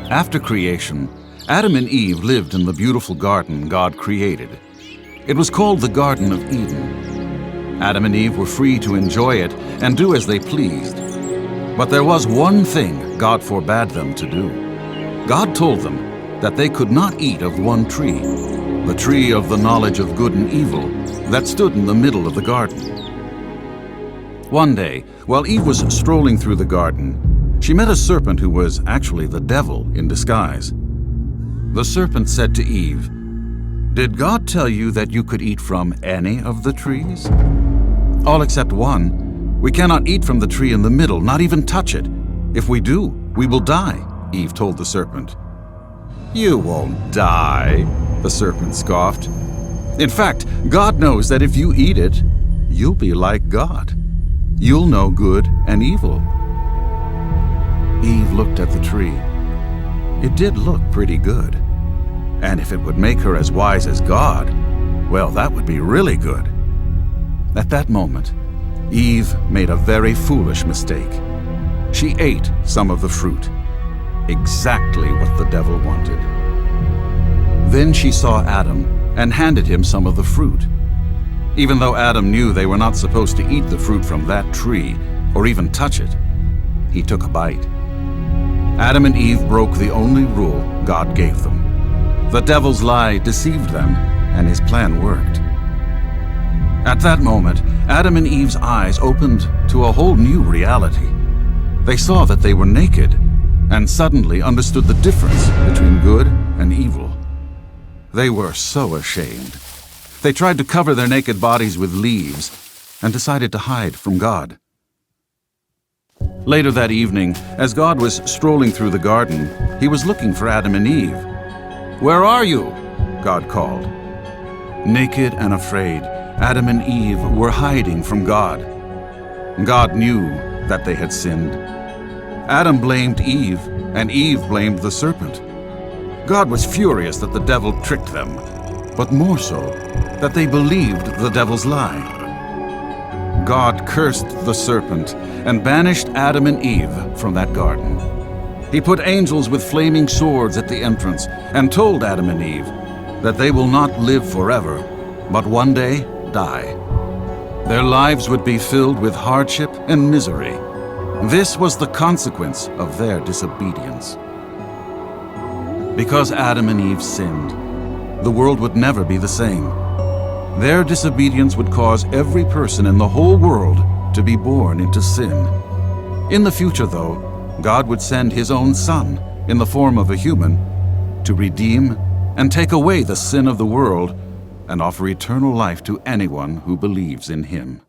After creation, Adam and Eve lived in the beautiful garden God created. It was called the Garden of Eden. Adam and Eve were free to enjoy it and do as they pleased. But there was one thing God forbade them to do. God told them that they could not eat of one tree, the tree of the knowledge of good and evil that stood in the middle of the garden. One day, while Eve was strolling through the garden, she met a serpent who was actually the devil in disguise. The serpent said to Eve, "Did God tell you that you could eat from any of the trees?" "All except one. We cannot eat from the tree in the middle, not even touch it. If we do, we will die," Eve told the serpent. "You won't die," the serpent scoffed. "In fact, God knows that if you eat it, you'll be like God. You'll know good and evil." Eve looked at the tree. It did look pretty good. And if it would make her as wise as God, well, that would be really good. At that moment, Eve made a very foolish mistake. She ate some of the fruit, exactly what the devil wanted. Then she saw Adam and handed him some of the fruit. Even though Adam knew they were not supposed to eat the fruit from that tree or even touch it, he took a bite. Adam and Eve broke the only rule God gave them. The devil's lie deceived them, and his plan worked. At that moment, Adam and Eve's eyes opened to a whole new reality. They saw that they were naked, and suddenly understood the difference between good and evil. They were so ashamed. They tried to cover their naked bodies with leaves, and decided to hide from God. Later that evening, as God was strolling through the garden, he was looking for Adam and Eve. "Where are you?" God called. Naked and afraid, Adam and Eve were hiding from God. God knew that they had sinned. Adam blamed Eve, and Eve blamed the serpent. God was furious that the devil tricked them, but more so, that they believed the devil's lie. God cursed the serpent and banished Adam and Eve from that garden. He put angels with flaming swords at the entrance and told Adam and Eve that they will not live forever, but one day die. Their lives would be filled with hardship and misery. This was the consequence of their disobedience. Because Adam and Eve sinned, the world would never be the same. Their disobedience would cause every person in the whole world to be born into sin. In the future, though, God would send his own Son, in the form of a human, to redeem and take away the sin of the world and offer eternal life to anyone who believes in him.